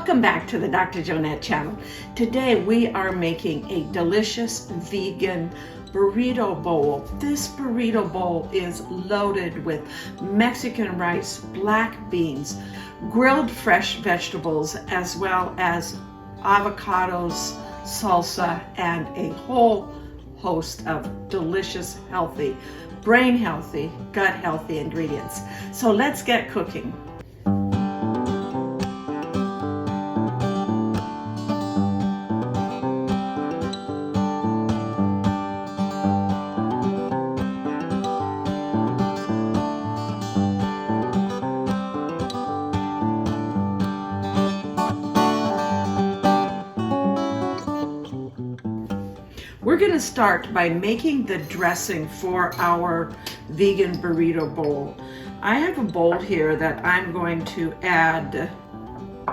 Welcome back to the Dr. Jonette channel. Today we are making a delicious vegan burrito bowl. This burrito bowl is loaded with Mexican rice, black beans, grilled fresh vegetables, as well as avocados, salsa, and a whole host of delicious, healthy, brain healthy, gut healthy ingredients. So let's get cooking. We're going to start by making the dressing for our vegan burrito bowl. I have a bowl here that I'm going to add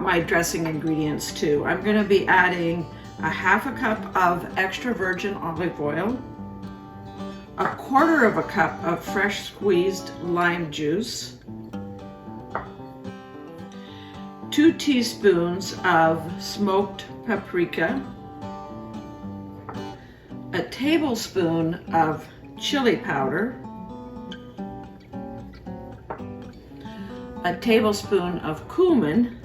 my dressing ingredients to. I'm going to be adding a half a cup of extra virgin olive oil, a quarter of a cup of fresh squeezed lime juice, 2 teaspoons of smoked paprika, a tablespoon of chili powder, a tablespoon of cumin,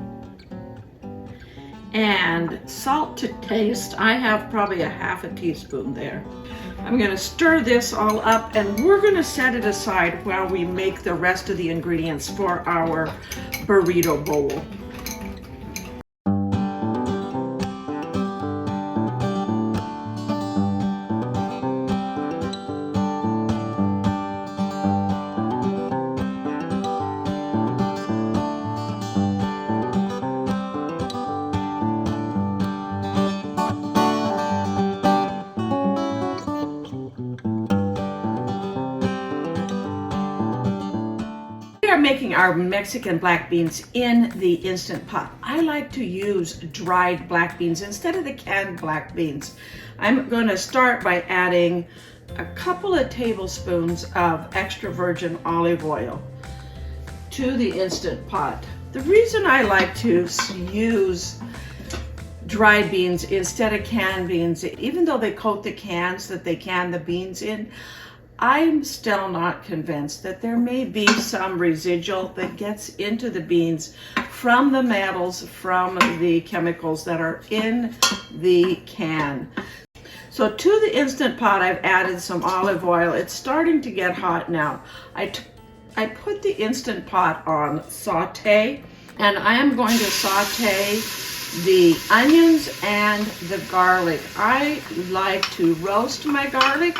and salt to taste. I have probably a half a teaspoon there. I'm going to stir this all up and we're going to set it aside while we make the rest of the ingredients for our burrito bowl. We are making our Mexican black beans in the Instant Pot. I like to use dried black beans instead of the canned black beans. I'm going to start by adding a couple of tablespoons of extra virgin olive oil to the Instant Pot. The reason I like to use dried beans instead of canned beans, even though they coat the cans that they can the beans in, I'm still not convinced that there may be some residual that gets into the beans from the metals, from the chemicals that are in the can. So to the Instant Pot, I've added some olive oil. It's starting to get hot now. I put the Instant Pot on saute, and I am going to saute the onions and the garlic. I like to roast my garlic.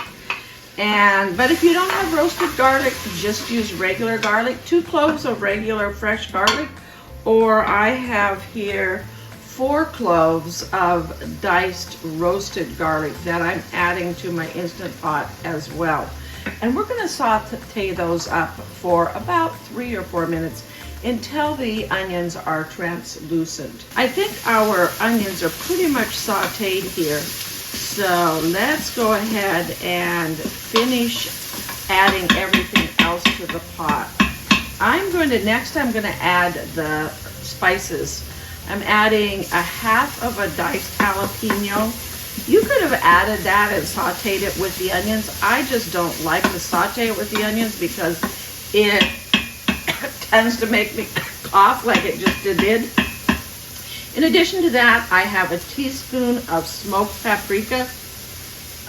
But if you don't have roasted garlic, just use regular garlic, 2 cloves of regular fresh garlic, or I have here 4 cloves of diced roasted garlic that I'm adding to my Instant Pot as well. And we're going to saute those up for about 3 or 4 minutes until the onions are translucent. I think our onions are pretty much sauteed here. So let's go ahead and finish adding everything else to the pot. Next I'm going to add the spices. I'm adding a half of a diced jalapeno. You could have added that and sauteed it with the onions. I just don't like to saute it with the onions because it tends to make me cough like it just did. In addition to that, I have a teaspoon of smoked paprika.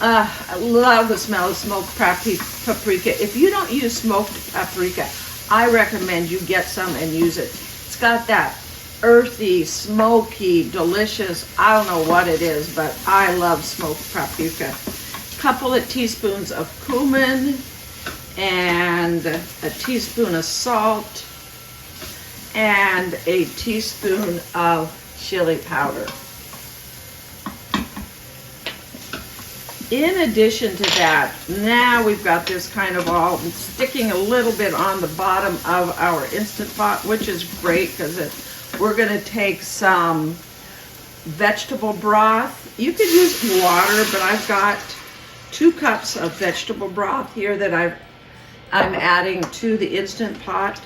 I love the smell of smoked paprika. If you don't use smoked paprika, I recommend you get some and use it. It's got that earthy, smoky, delicious, I don't know what it is, but I love smoked paprika. A couple of teaspoons of cumin and a teaspoon of salt and a teaspoon of chili powder. In addition to that, now we've got this kind of all sticking a little bit on the bottom of our Instant Pot, which is great because we're going to take some vegetable broth. You could use water, but I've got 2 cups of vegetable broth here that I'm adding to the Instant Pot.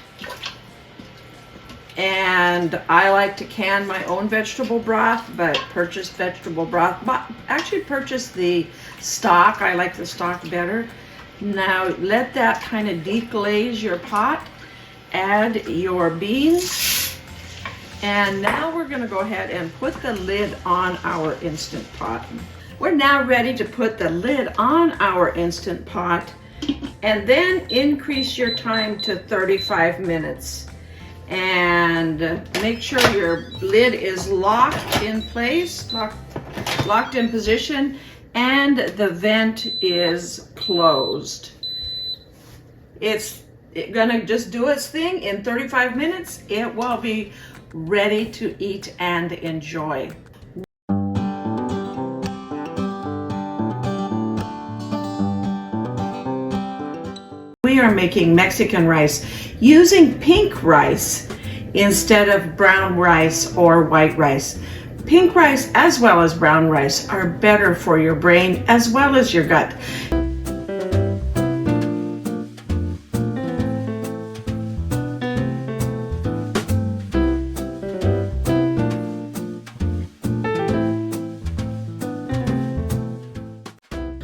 And I like to can my own vegetable broth, but purchase vegetable broth, but actually purchase the stock. I like the stock better. Now let that kind of deglaze your pot. Add your beans. And now we're gonna go ahead and put the lid on our Instant Pot. We're now ready to put the lid on our Instant Pot and then increase your time to 35 minutes. And make sure your lid is locked in place, locked in position, and the vent is closed. It's gonna just do its thing. In 35 minutes, it will be ready to eat and enjoy. We are making Mexican rice using pink rice instead of brown rice or white rice. Pink rice as well as brown rice are better for your brain as well as your gut.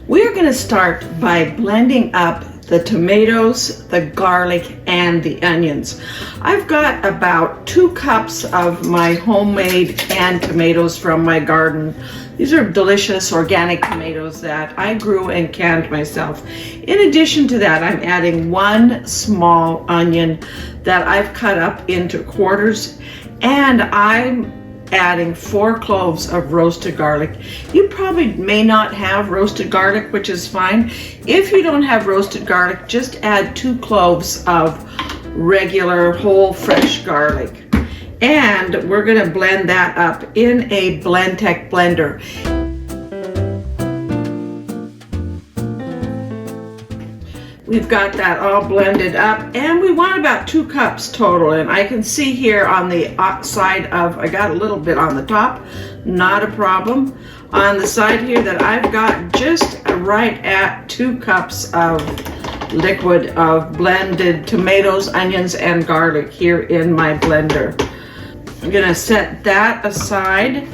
We're going to start by blending up the tomatoes, the garlic, and the onions. I've got about 2 cups of my homemade canned tomatoes from my garden. These are delicious organic tomatoes that I grew and canned myself. In addition to that, I'm adding 1 small onion that I've cut up into quarters, and I'm adding 4 cloves of roasted garlic. You probably may not have roasted garlic, which is fine. If you don't have roasted garlic, just add 2 cloves of regular whole fresh garlic. And we're gonna blend that up in a Blendtec blender. We've got that all blended up, and we want about 2 cups total. And I can see here on the side of, I got a little bit on the top, not a problem. On the side here that I've got just right at 2 cups of liquid of blended tomatoes, onions, and garlic here in my blender. I'm gonna set that aside.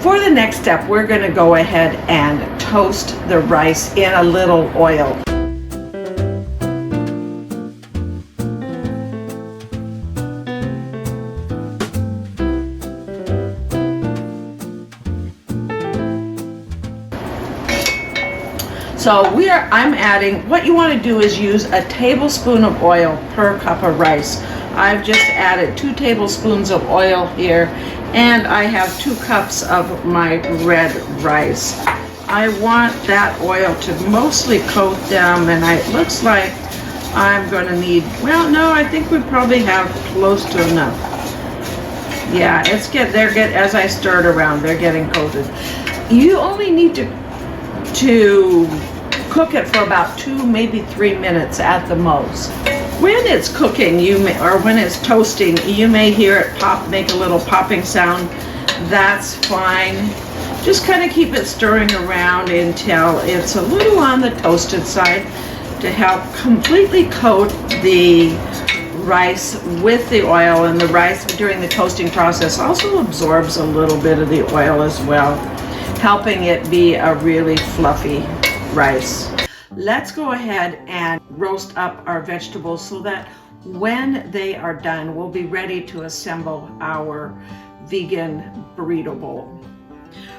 For the next step, we're gonna go ahead and toast the rice in a little oil. So I'm adding, what you want to do is use a tablespoon of oil per cup of rice. I've just added 2 tablespoons of oil here, and I have 2 cups of my red rice. I want that oil to mostly coat them, and it looks like I'm going to need, well, no, I think we probably have close to enough. Yeah, as I stirred around, they're getting coated. You only need to cook it for about 2, maybe 3 minutes at the most. When it's cooking, or when it's toasting, you may hear it pop, make a little popping sound. That's fine. Just kind of keep it stirring around until it's a little on the toasted side to help completely coat the rice with the oil. And the rice during the toasting process also absorbs a little bit of the oil as well, helping it be a really fluffy rice. Let's go ahead and roast up our vegetables so that when they are done, we'll be ready to assemble our vegan burrito bowl.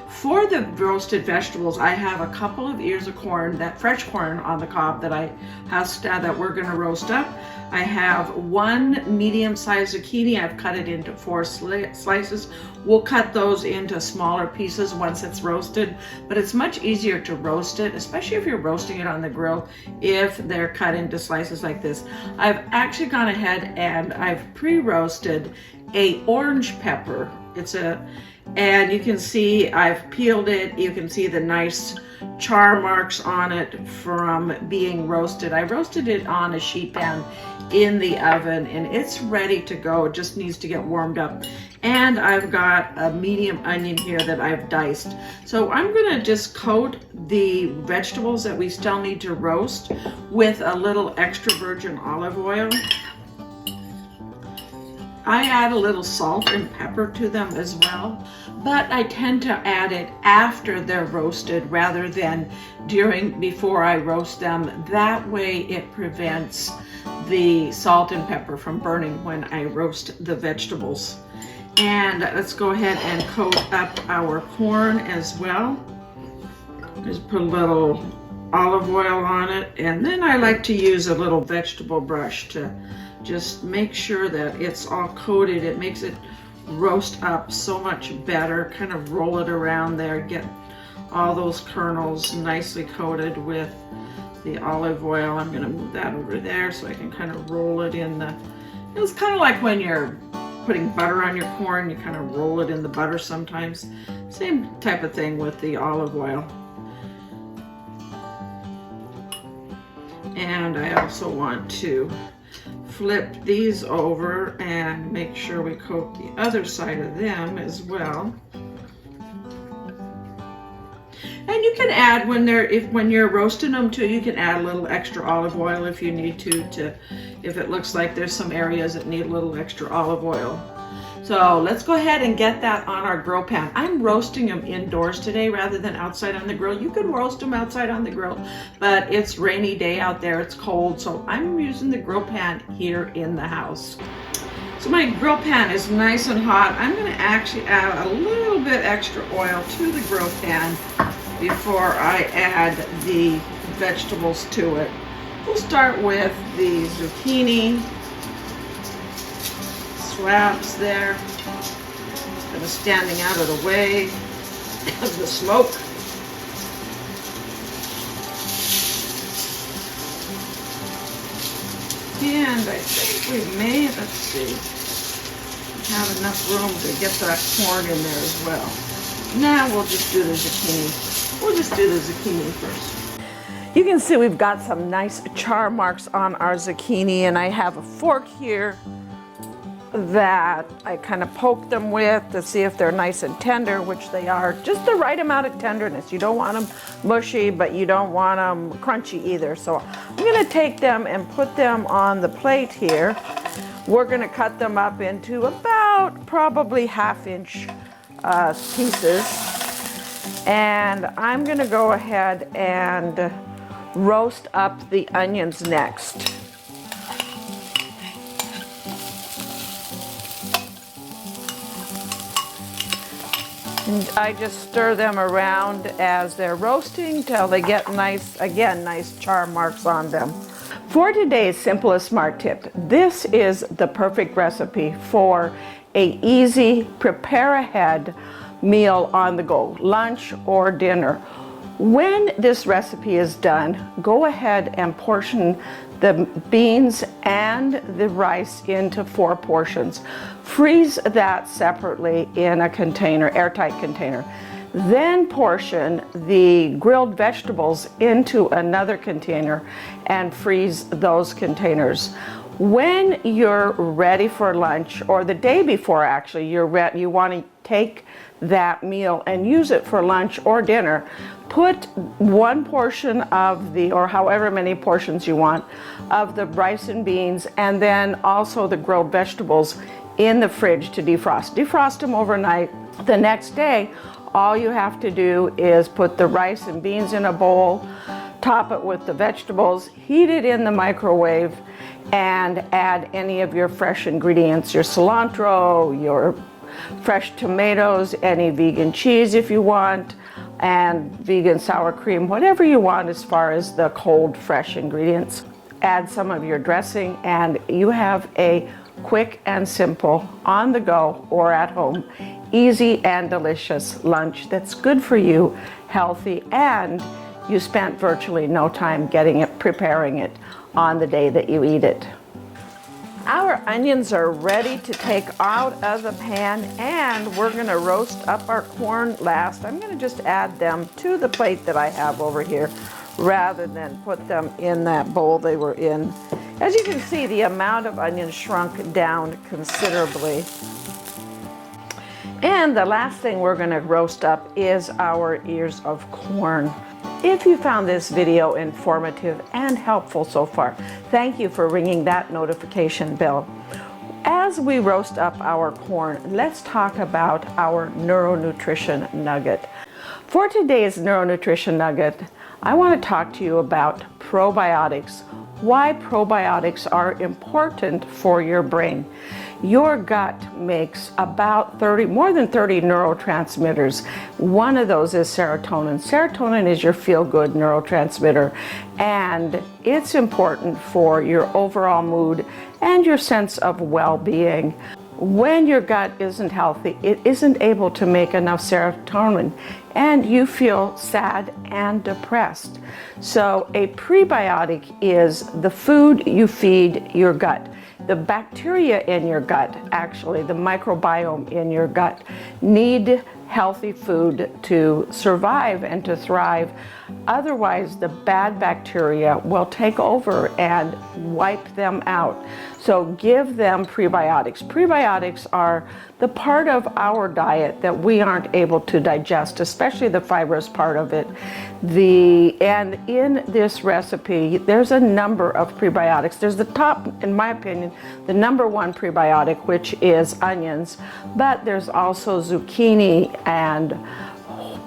For the roasted vegetables, I have a couple of ears of corn, that fresh corn on the cob that we're gonna roast up. I have 1 medium-sized zucchini. I've cut it into 4 slices. We'll cut those into smaller pieces once it's roasted, but it's much easier to roast it, especially if you're roasting it on the grill, if they're cut into slices like this. I've actually gone ahead and I've pre-roasted a orange pepper. And you can see I've peeled it. You can see the nice char marks on it from being roasted. I roasted it on a sheet pan in the oven, and it's ready to go. It just needs to get warmed up. And I've got a medium onion here that I've diced. So I'm gonna just coat the vegetables that we still need to roast with a little extra virgin olive oil. I add a little salt and pepper to them as well, but I tend to add it after they're roasted rather than before I roast them. That way it prevents the salt and pepper from burning when I roast the vegetables. And let's go ahead and coat up our corn as well. Just put a little olive oil on it, and then I like to use a little vegetable brush to just make sure that it's all coated. It makes it roast up so much better. Kind of roll it around there, get all those kernels nicely coated with the olive oil. I'm gonna move that over there so I can kind of roll it in the, it's kind of like when you're putting butter on your corn, you kind of roll it in the butter sometimes. Same type of thing with the olive oil. And I also want to flip these over and make sure we coat the other side of them as well. And you can add when you're roasting them too, you can add a little extra olive oil if you need to if it looks like there's some areas that need a little extra olive oil. So let's go ahead and get that on our grill pan. I'm roasting them indoors today rather than outside on the grill. You could roast them outside on the grill, but it's rainy day out there, it's cold, so I'm using the grill pan here in the house. So my grill pan is nice and hot. I'm gonna actually add a little bit extra oil to the grill pan before I add the vegetables to it. We'll start with the zucchini. Slabs there, kind of standing out of the way of the smoke. And I think we may, let's see, have enough room to get that corn in there as well. Now we'll just do the zucchini. We'll just do the zucchini first. You can see we've got some nice char marks on our zucchini, and I have a fork here that I kind of poke them with to see if they're nice and tender, which they are, just the right amount of tenderness. You don't want them mushy, but you don't want them crunchy either. So I'm gonna take them and put them on the plate here. We're gonna cut them up into about probably half-inch pieces. And I'm gonna go ahead and roast up the onions next. And I just stir them around as they're roasting till they get nice, again, nice char marks on them. For today's simplest smart tip, this is the perfect recipe for an easy prepare ahead meal on the go, lunch or dinner. When this recipe is done, go ahead and portion the beans and the rice into 4 portions. Freeze that separately in a container, airtight container. Then portion the grilled vegetables into another container and freeze those containers. When you're ready for lunch, or the day before actually, you want to take that meal and use it for lunch or dinner, put 1 portion of the, or however many portions you want, of the rice and beans, and then also the grilled vegetables in the fridge to defrost. Defrost them overnight. The next day, all you have to do is put the rice and beans in a bowl, top it with the vegetables, heat it in the microwave, and add any of your fresh ingredients, your cilantro, your fresh tomatoes, any vegan cheese if you want, and vegan sour cream, whatever you want as far as the cold, fresh ingredients. Add some of your dressing, and you have a quick and simple, on the go or at home, easy and delicious lunch that's good for you, healthy, and you spent virtually no time preparing it on the day that you eat it. Our onions are ready to take out of the pan, and we're gonna roast up our corn last. I'm gonna just add them to the plate that I have over here rather than put them in that bowl they were in. As you can see, the amount of onions shrunk down considerably. And the last thing we're gonna roast up is our ears of corn. If you found this video informative and helpful so far, thank you for ringing that notification bell. As as we roast up our corn, let's talk about our neuronutrition nugget. For today's neuronutrition nugget, I want to talk to you about probiotics. Why probiotics are important for your brain. Your gut makes about more than 30 neurotransmitters. One of those is serotonin. Serotonin is your feel-good neurotransmitter, and it's important for your overall mood and your sense of well-being. When your gut isn't healthy, it isn't able to make enough serotonin, and you feel sad and depressed. So a prebiotic is the food you feed your gut. The bacteria in your gut, actually, the microbiome in your gut, need healthy food to survive and to thrive. Otherwise, the bad bacteria will take over and wipe them out. So give them prebiotics. Prebiotics are the part of our diet that we aren't able to digest, especially the fibrous part of it. And in this recipe, there's a number of prebiotics. There's the top, in my opinion, the number one prebiotic, which is onions, but there's also zucchini and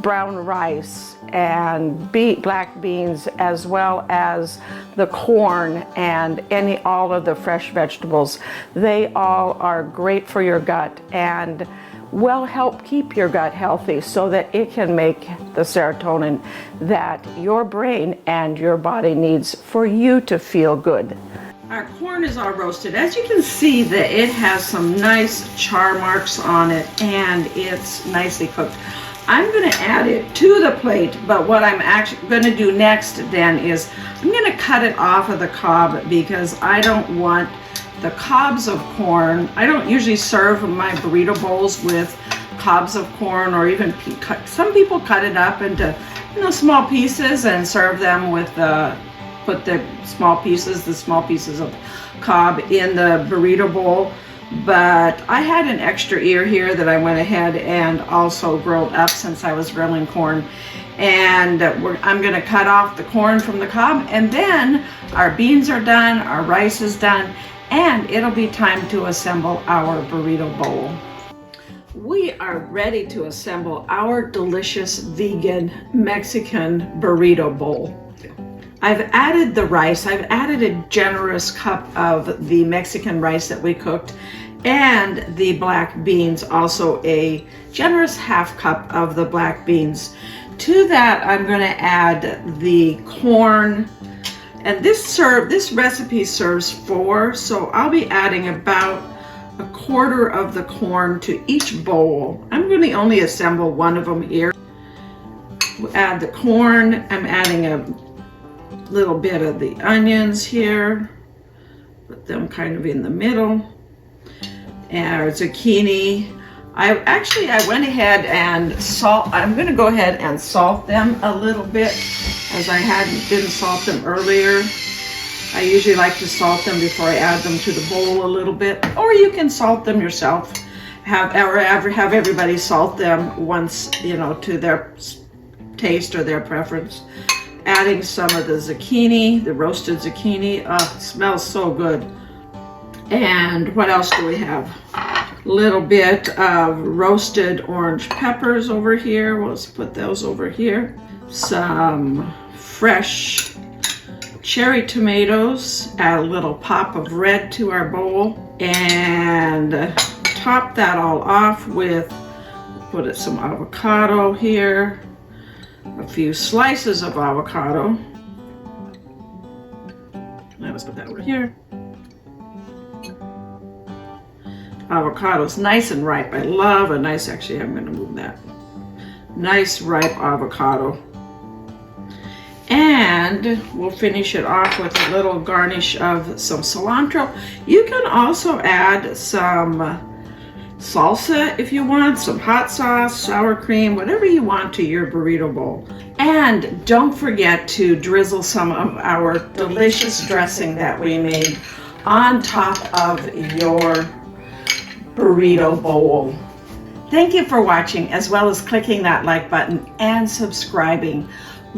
brown rice and black beans, as well as the corn and all of the fresh vegetables. They all are great for your gut and will help keep your gut healthy so that it can make the serotonin that your brain and your body needs for you to feel good. Our corn is all roasted. As you can see, that it has some nice char marks on it and it's nicely cooked. I'm going to add it to the plate, but what I'm actually going to do next then is I'm going to cut it off of the cob because I don't want the cobs of corn. I don't usually serve my burrito bowls with cobs of corn, or even some people cut it up into small pieces and serve them with put the small pieces of cob in the burrito bowl. But I had an extra ear here that I went ahead and also grilled up since I was grilling corn. And I'm going to cut off the corn from the cob, and then our beans are done, our rice is done, and it'll be time to assemble our burrito bowl. We are ready to assemble our delicious vegan Mexican burrito bowl. I've added the rice. I've added a generous cup of the Mexican rice that we cooked, and the black beans, also a generous half cup of the black beans. To that, I'm going to add the corn, and this recipe serves 4, so I'll be adding about a quarter of the corn to each bowl. I'm going to only assemble one of them here. We'll add the corn. I'm adding a little bit of the onions here, put them kind of in the middle, and our zucchini. I went ahead and I'm going to go ahead and salt them a little bit, as I didn't salt them earlier. I usually like to salt them before I add them to the bowl a little bit, or you can salt them yourself. Have everybody salt them once, to their taste or their preference. Adding some of the zucchini, the roasted zucchini. It smells so good. And what else do we have? A little bit of roasted orange peppers over here. Let's put those over here. Some fresh cherry tomatoes. Add a little pop of red to our bowl. And top that all off with, put some avocado here. A few slices of avocado. Now let's put that over here. Avocado's nice and ripe. I love a nice, actually I'm going to move that. Nice ripe avocado. And we'll finish it off with a little garnish of some cilantro. You can also add some salsa if you want, some hot sauce, sour cream, whatever you want to your burrito bowl. And don't forget to drizzle some of our delicious dressing that we made on top of your burrito bowl. Thank you for watching, as well as clicking that like button and subscribing.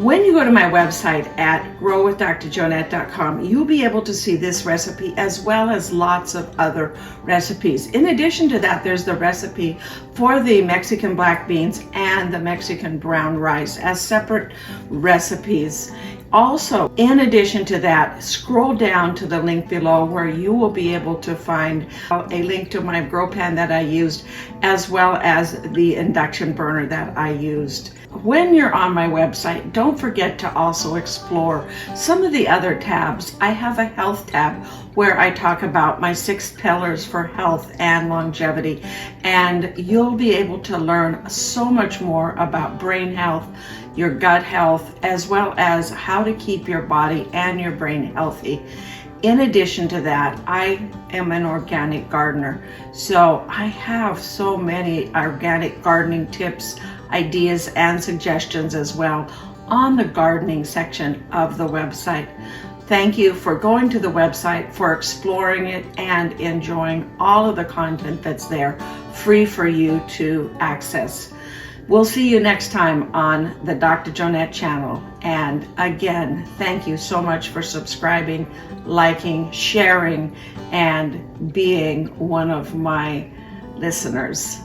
When you go to my website at growwithdrjoannette.com, you'll be able to see this recipe as well as lots of other recipes. In addition to that, there's the recipe for the Mexican black beans and the Mexican brown rice as separate recipes. Also, in addition to that, scroll down to the link below where you will be able to find a link to my grow pan that I used, as well as the induction burner that I used. When you're on my website, don't forget to also explore some of the other tabs. I have a health tab where I talk about my 6 pillars for health and longevity, and you'll be able to learn so much more about brain health, your gut health, as well as how to keep your body and your brain healthy. In addition to that, I am an organic gardener, so I have so many organic gardening tips, ideas, and suggestions as well on the gardening section of the website. Thank you for going to the website, for exploring it, and enjoying all of the content that's there, free for you to access. We'll see you next time on the Dr. Joannette channel. And again, thank you so much for subscribing, liking, sharing, and being one of my listeners.